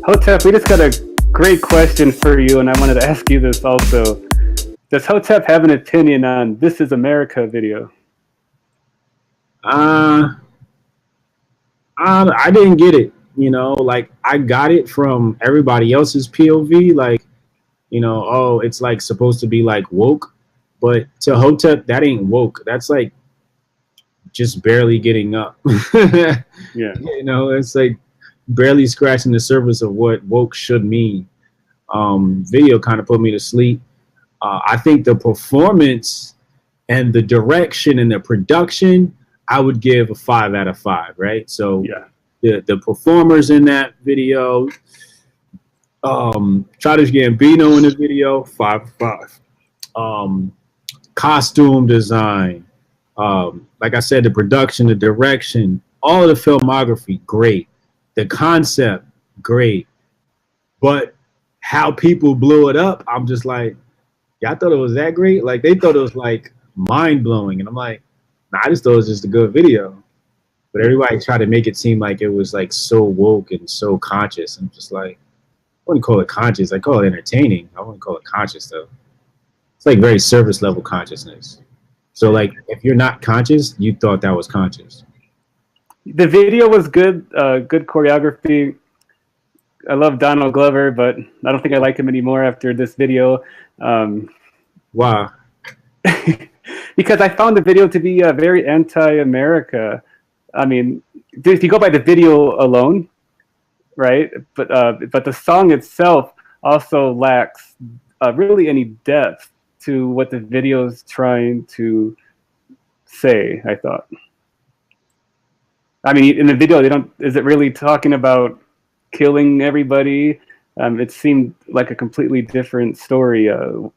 Hotep, we just got a great question for you, and I wanted to ask you this also. Does Hotep have an opinion on "This Is America" video? I didn't get it. You know, like I got it from everybody else's POV. Like, you know, oh, it's like supposed to be like woke, but to Hotep, that ain't woke. That's like just barely getting up. Yeah. You know, it's like barely scratching the surface of what woke should mean. Video kind of put me to sleep. I think the performance and the direction and the production, I would give a 5 out of 5, right? So yeah, the performers in that video, Childish Gambino in the video, 5 out of 5. Costume design, like I said, the production, the direction, all of the filmography, great. The concept, great. But how people blew it up, I'm just like, y'all thought it was that great? Like they thought it was like mind blowing, and I'm like, nah, I just thought it was just a good video. But everybody tried to make it seem like it was like so woke and so conscious. I'm just like, I wouldn't call it conscious. I call it entertaining. I wouldn't call it conscious though. It's like very surface level consciousness. So like, if you're not conscious, you thought that was conscious. The video was good, good choreography. I love Donald Glover, but I don't think I like him anymore after this video. Why? Because I found the video to be very anti-America. I mean, if you go by the video alone, right? But the song itself also lacks really any depth to what the video is trying to say, I thought. I mean, in the video, is it really talking about killing everybody? It seemed like a completely different story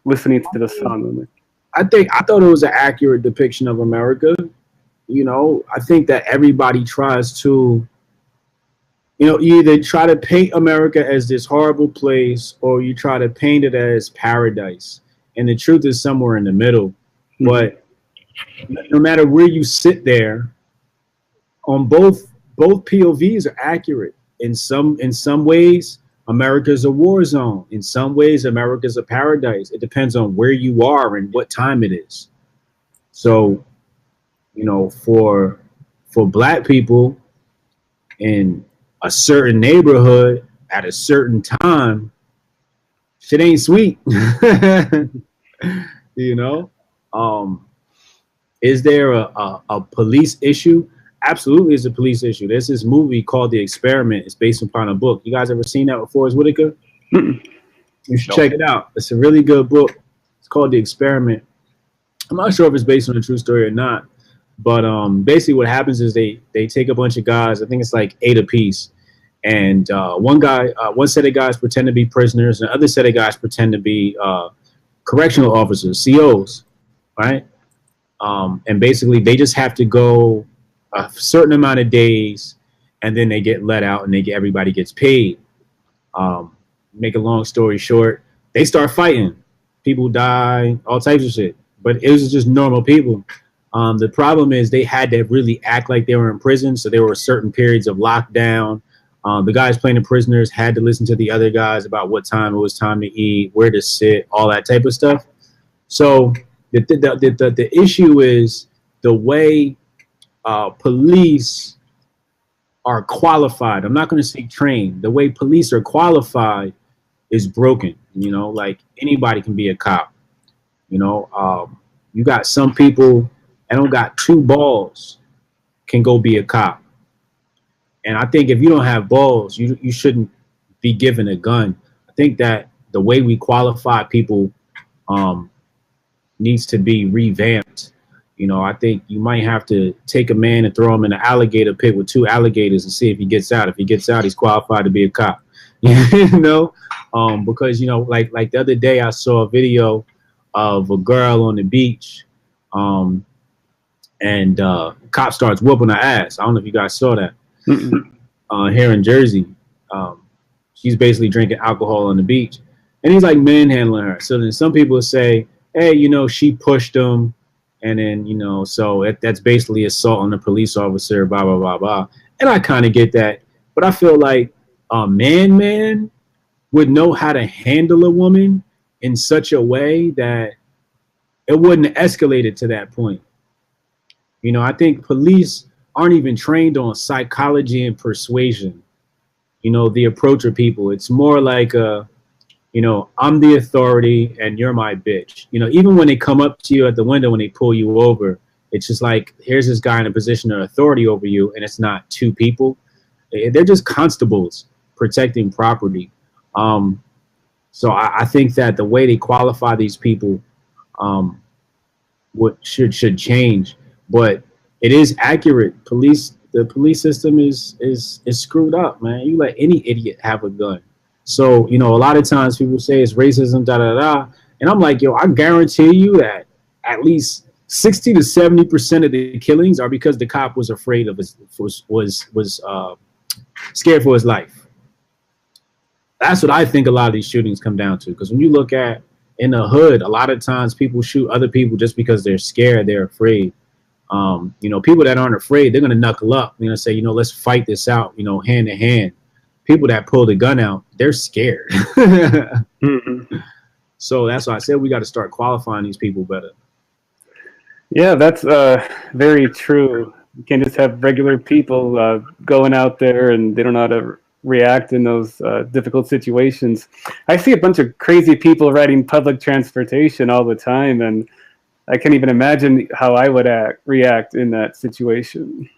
listening to the song. I thought it was an accurate depiction of America. You know, I think that everybody tries to, you know, either try to paint America as this horrible place or you try to paint it as paradise. And the truth is somewhere in the middle. Mm-hmm. But no matter where you sit there, on both POVs are accurate. In some ways, America's a war zone. In some ways, America's a paradise. It depends on where you are and what time it is. So, you know, for black people in a certain neighborhood at a certain time, shit ain't sweet. You know? Is there a police issue? Absolutely, it's a police issue. There's this movie called The Experiment. It's based upon a book. You guys ever seen that with Forrest Whitaker? You should check it out. It's a really good book. It's called The Experiment. I'm not sure if it's based on a true story or not, but basically what happens is they take a bunch of guys. I think it's like 8 apiece, and one set of guys pretend to be prisoners, and the other set of guys pretend to be correctional officers, COs, right? And basically they just have to go a certain amount of days, and then they get let out, and everybody gets paid. Make a long story short, they start fighting. People die, all types of shit. But it was just normal people. The problem is they had to really act like they were in prison, so there were certain periods of lockdown. The guys playing the prisoners had to listen to the other guys about what time it was time to eat, where to sit, all that type of stuff. So the issue is the way police are qualified. I'm not going to say trained. The way police are qualified is broken. You know, like anybody can be a cop. You know, you got some people that don't got 2 balls can go be a cop. And I think if you don't have balls, you shouldn't be given a gun. I think that the way we qualify people needs to be revamped. You know, I think you might have to take a man and throw him in an alligator pit with 2 alligators and see if he gets out. If he gets out, he's qualified to be a cop. You know, because, you know, like the other day I saw a video of a girl on the beach, and cop starts whooping her ass. I don't know if you guys saw that. Here in Jersey. She's basically drinking alcohol on the beach, and he's like manhandling her. So then some people say, hey, you know, she pushed him. And then, you know, so that's basically assault on a police officer, blah, blah, blah, blah. And I kind of get that. But I feel like a man would know how to handle a woman in such a way that it wouldn't escalate it to that point. You know, I think police aren't even trained on psychology and persuasion. You know, the approach of people. It's more like, you know, I'm the authority and you're my bitch. You know, even when they come up to you at the window when they pull you over, it's just like, here's this guy in a position of authority over you, and it's not two people. They're just constables protecting property. So I think that the way they qualify these people should change. But it is accurate. The police system is screwed up, man. You let any idiot have a gun. So, you know, a lot of times people say it's racism, da da da. And I'm like, yo, I guarantee you that at least 60 to 70% of the killings are because the cop was afraid of was scared for his life. That's what I think a lot of these shootings come down to. Because when you look at in the hood, a lot of times people shoot other people just because they're scared, they're afraid. You know, people that aren't afraid, they're gonna knuckle up. They're gonna say, you know, let's fight this out, you know, hand to hand. People that pull the gun out, they're scared. Mm-hmm. So that's why I said we got to start qualifying these people better. Yeah, that's very true. You can't just have regular people going out there and they don't know how to react in those difficult situations. I see a bunch of crazy people riding public transportation all the time, and I can't even imagine how I would react in that situation.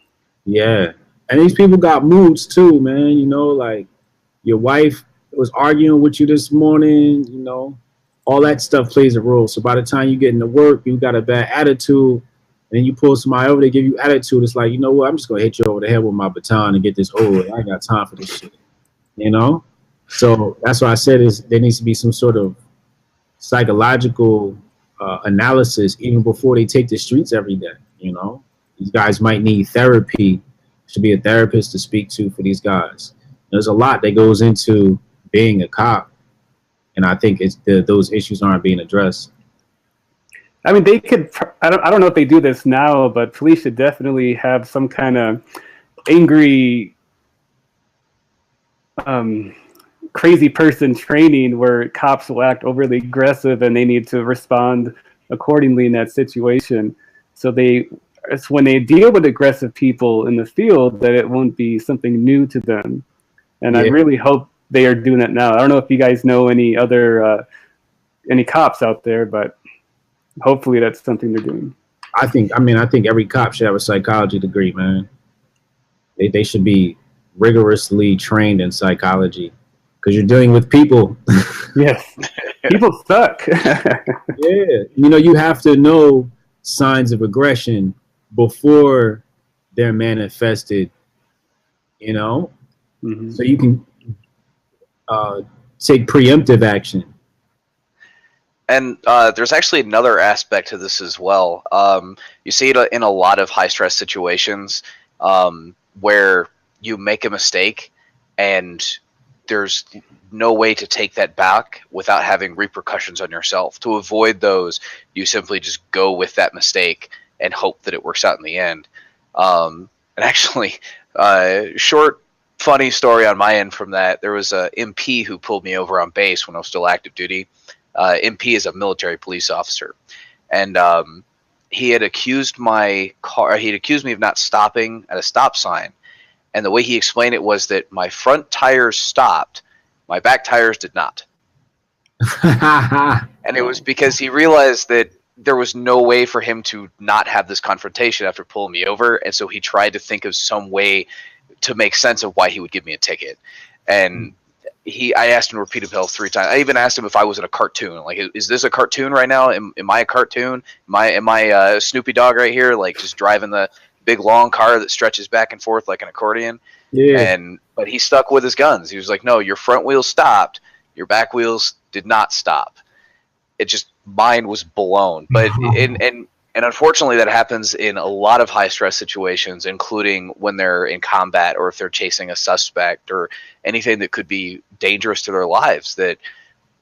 Yeah, and these people got moods too, man. You know, like your wife was arguing with you this morning, you know, all that stuff plays a role. So by the time you get into work, you got a bad attitude, and then you pull somebody over, they give you attitude. It's like, you know what, I'm just going to hit you over the head with my baton and get this over. I ain't got time for this shit, you know? So that's why I said is there needs to be some sort of psychological analysis even before they take the streets every day, you know? These guys might need therapy. Should be a therapist to speak to for these guys. There's a lot that goes into being a cop, and I think those issues aren't being addressed. I mean, they could. I don't know if they do this now, but police should definitely have some kind of angry, crazy person training where cops will act overly aggressive and they need to respond accordingly in that situation. So it's when they deal with aggressive people in the field that it won't be something new to them. And yeah. I really hope they are doing that now. I don't know if you guys know any other any cops out there, but hopefully that's something they're doing. I think every cop should have a psychology degree, man. They should be rigorously trained in psychology because you're dealing with people. Yes, people suck. Yeah, you know, you have to know signs of aggression before they're manifested. You know. Mm-hmm. So you can take preemptive action. And there's actually another aspect to this as well. You see it in a lot of high-stress situations where you make a mistake and there's no way to take that back without having repercussions on yourself. To avoid those, you simply just go with that mistake and hope that it works out in the end. And actually, short funny story on my end from that. There was a MP who pulled me over on base when I was still active duty. MP is a military police officer, and he had accused my car. He had accused me of not stopping at a stop sign, and the way he explained it was that my front tires stopped, my back tires did not. And it was because he realized that there was no way for him to not have this confrontation after pulling me over, and so he tried to think of some way to make sense of why he would give me a ticket. And I asked him to repeat himself 3 times. I even asked him if I was in a cartoon. Like, is this a cartoon right now? Am I a cartoon? Am I Snoopy Dog right here? Like, just driving the big long car that stretches back and forth like an accordion? Yeah. But he stuck with his guns. He was like, no, your front wheels stopped. Your back wheels did not stop. It just, mine was blown. But and unfortunately, that happens in a lot of high-stress situations, including when they're in combat or if they're chasing a suspect or anything that could be dangerous to their lives, that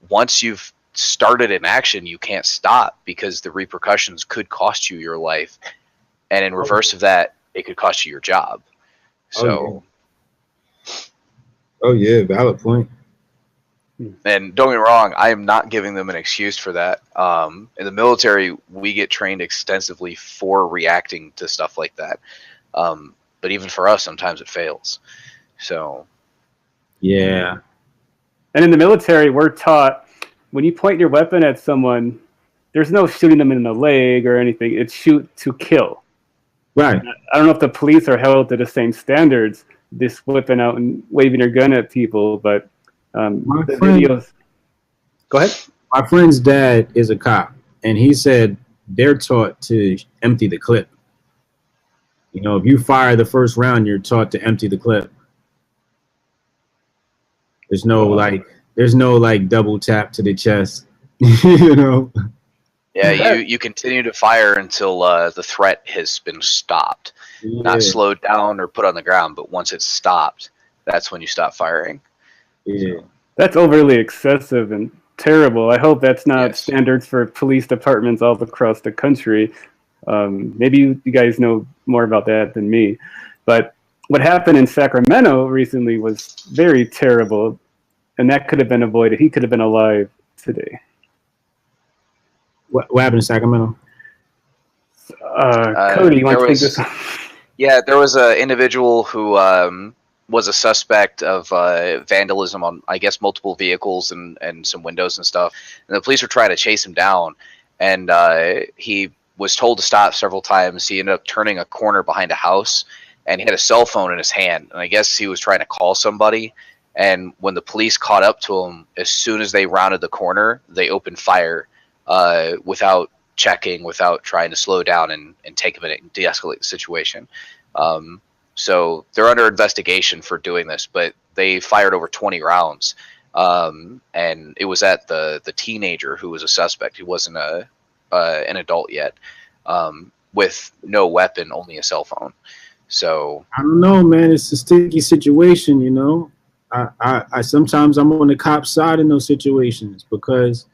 once you've started an action, you can't stop because the repercussions could cost you your life. And in reverse of that, it could cost you your job. So, Oh yeah, valid point. And don't get me wrong, I am not giving them an excuse for that. In the military, we get trained extensively for reacting to stuff like that. But even for us, sometimes it fails. So Yeah. And in the military, we're taught when you point your weapon at someone, there's no shooting them in the leg or anything. It's shoot to kill. Right. I don't know if the police are held to the same standards, just whipping out and waving their gun at people, but the videos. Go ahead. My friend's dad is a cop, and he said they're taught to empty the clip. You know, if you fire the first round, you're taught to empty the clip. There's no like double tap to the chest. You know. yeah, you continue to fire until the threat has been stopped, not slowed down or put on the ground. But once it's stopped, that's when you stop firing. Yeah. That's overly excessive and terrible. I hope that's not standards for police departments all across the country. Maybe you guys know more about that than me. But what happened in Sacramento recently was very terrible, and that could have been avoided. He could have been alive today. What happened in Sacramento? Cody, you want to take this? Yeah, there was an individual who was a suspect of vandalism on, I guess, multiple vehicles and some windows and stuff. And the police were trying to chase him down, and he was told to stop several times. He ended up turning a corner behind a house, and he had a cell phone in his hand. And I guess he was trying to call somebody. And when the police caught up to him, as soon as they rounded the corner, they opened fire without checking, without trying to slow down and take a minute and de-escalate the situation. So they're under investigation for doing this, but they fired over 20 rounds. And it was at the teenager who was a suspect. He wasn't an adult yet, with no weapon, only a cell phone. So I don't know, man. It's a sticky situation, you know. I sometimes I'm on the cop's side in those situations because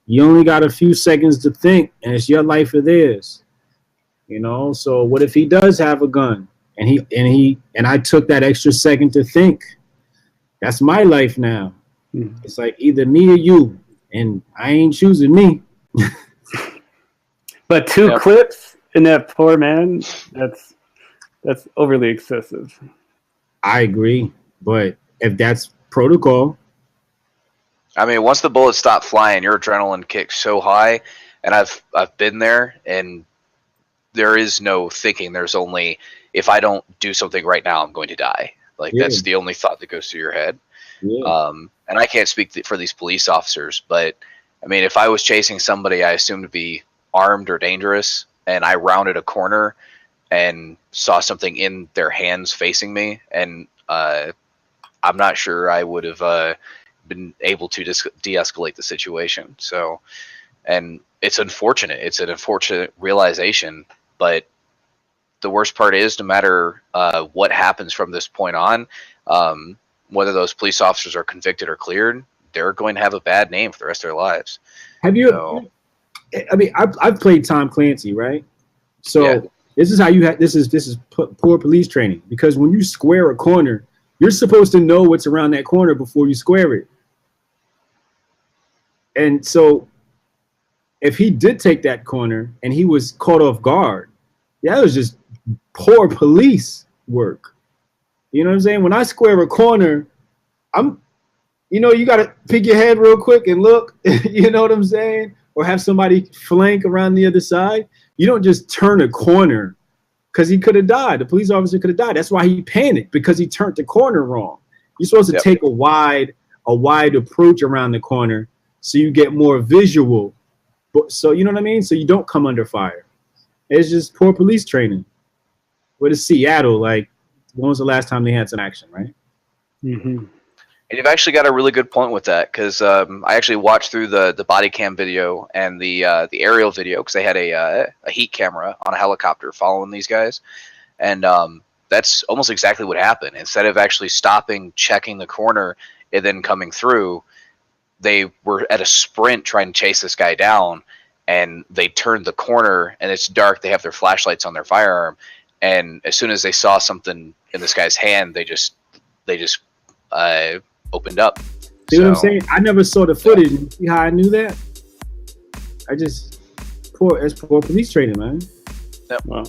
you only got a few seconds to think, and it's your life or theirs. You know. So what if he does have a gun, and I took that extra second to think? That's my life now. It's like either me or you, and I ain't choosing me. But two clips in that poor man, that's overly excessive. I agree, but if that's protocol, I mean, once the bullets stop flying, your adrenaline kicks so high, and I've been there, and there is no thinking. There's only, if I don't do something right now, I'm going to die. Like that's the only thought that goes through your head. And I can't speak for these police officers, but I mean, if I was chasing somebody I assumed to be armed or dangerous, and I rounded a corner and saw something in their hands facing me, and I'm not sure I would have been able to de-escalate the situation. So, and it's unfortunate. It's an unfortunate realization, but the worst part is no matter what happens from this point on, whether those police officers are convicted or cleared, they're going to have a bad name for the rest of their lives. Have you? So, I mean, I've played Tom Clancy, right? So this is how you have. This is poor police training, because when you square a corner, you're supposed to know what's around that corner before you square it. And so, if he did take that corner and he was caught off guard, that was just poor police work. You know what I'm saying? When I square a corner, you got to pick your head real quick and look. You know what I'm saying? Or have somebody flank around the other side. You don't just turn a corner, because he could have died. The police officer could have died. That's why he panicked, because he turned the corner wrong. You're supposed to take a wide approach around the corner so you get more visual. So you know what I mean? So you don't come under fire. It's just poor police training. What is Seattle like? When was the last time they had some action, right? Mm-hmm. And you've actually got a really good point with that, because I actually watched through the body cam video and the aerial video, because they had a heat camera on a helicopter following these guys, and that's almost exactly what happened. Instead of actually stopping, checking the corner, and then coming through, they were at a sprint trying to chase this guy down, and they turned the corner, and it's dark. They have their flashlights on their firearm, and as soon as they saw something in this guy's hand, they just opened up. See what I'm saying? I never saw the footage. You see how I knew that? It's poor police training, man. Yep. Wow.